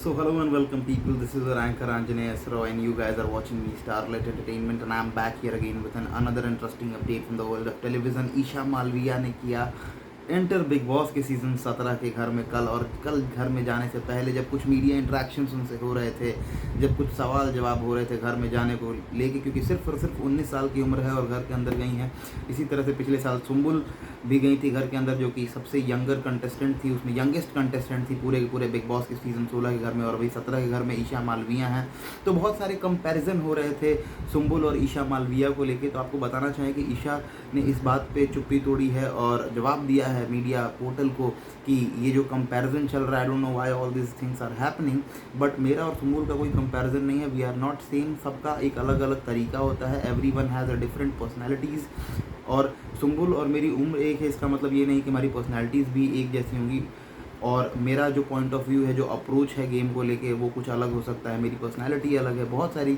So hello and welcome people, this is your anchor Anjaneya Asro and you guys are watching me Starlight Entertainment and I am back here again with another interesting update from the world of television. Isha Malviya ने किया enter big boss के season 17 के घर में कल, और कल घर में जाने से पहले जब कुछ मीडिया इंटरेक्शंस उनसे हो रहे थे, जब कुछ सवाल जवाब हो रहे थे घर में जाने को लेके, क्योंकि सिर्फ और सिर्फ 19 साल की उम्र है और घर के अंदर गई हैं। इसी तरह से पिछले साल सुम्बुल भी गई थी घर के अंदर, जो कि सबसे यंगर कंटेस्टेंट थी, उसमें यंगेस्ट कंटेस्टेंट थी पूरे के पूरे बिग बॉस के सीज़न 16 के घर में, और वही 17 के घर में ईशा मालविया हैं। तो बहुत सारे कंपैरिजन हो रहे थे सुम्बुल और ईशा मालविया को लेके। तो आपको बताना चाहें कि ईशा ने इस बात पे चुप्पी तोड़ी है और जवाब दिया है मीडिया पोर्टल को कि ये जो कंपैरिजन चल रहा है, I don't know why all this things are happening, but मेरा और सुम्बुल का कोई कंपैरिजन नहीं है। वी आर नॉट सेम, सबका एक अलग अलग तरीका होता है, everyone has a different personalities. और सुम्बुल और मेरी उम्र एक है, इसका मतलब ये नहीं कि हमारी पर्सनैलिटीज़ भी एक जैसी होंगी, और मेरा जो पॉइंट ऑफ व्यू है, जो अप्रोच है गेम को लेके, वो कुछ अलग हो सकता है, मेरी पर्सनैलिटी अलग है, बहुत सारी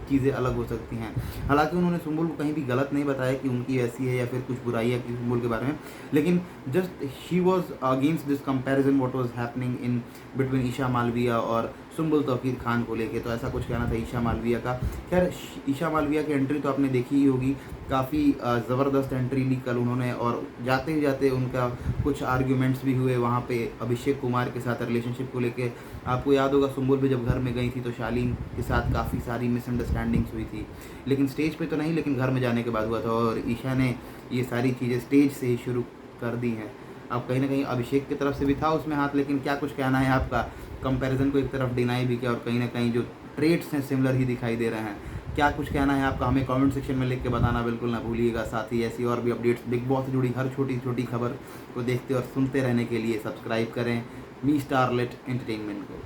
चीज़ें अलग हो सकती हैं। हालांकि उन्होंने सुम्बुल को कहीं भी गलत नहीं बताया कि उनकी ऐसी है या फिर कुछ बुराई है कि सुम्बुल के बारे में, लेकिन just she was against this comparison what was happening in between Isha Malviya और सुम्बुल तौकीर खान को लेके। तो ऐसा कुछ कहना था ईशा मालविया का। खैर, ईशा मालविया की एंट्री तो आपने देखी ही होगी, काफ़ी ज़बरदस्त एंट्री ली कल उन्होंने, और जाते ही जाते उनका कुछ आर्ग्यूमेंट्स भी हुए वहाँ पे अभिषेक कुमार के साथ रिलेशनशिप को लेके। आपको याद होगा सुम्बुल भी जब घर में गई थी तो शालीन के साथ काफ़ी सारी मिसअंडरस्टैंडिंग्स हुई थी, लेकिन स्टेज पे तो नहीं, लेकिन घर में जाने के बाद हुआ था, और ईशा ने ये सारी चीज़ें स्टेज से ही शुरू कर दी हैं। अब कहीं ना कहीं अभिषेक की तरफ से भी था उसमें हाथ, लेकिन क्या कुछ कहना है आपका? कंपैरिजन को एक तरफ डिनाई भी किया और कहीं ना कहीं जो ट्रेड्स हैं सिमिलर ही दिखाई दे रहे हैं। क्या कुछ कहना है आपका? हमें कमेंट सेक्शन में लिख के बताना बिल्कुल ना भूलिएगा। साथ ही ऐसी और भी अपडेट्स बिग बॉस से जुड़ी हर छोटी छोटी खबर को देखते और सुनते रहने के लिए सब्सक्राइब करें मी स्टारलेट एंटरटेनमेंट को।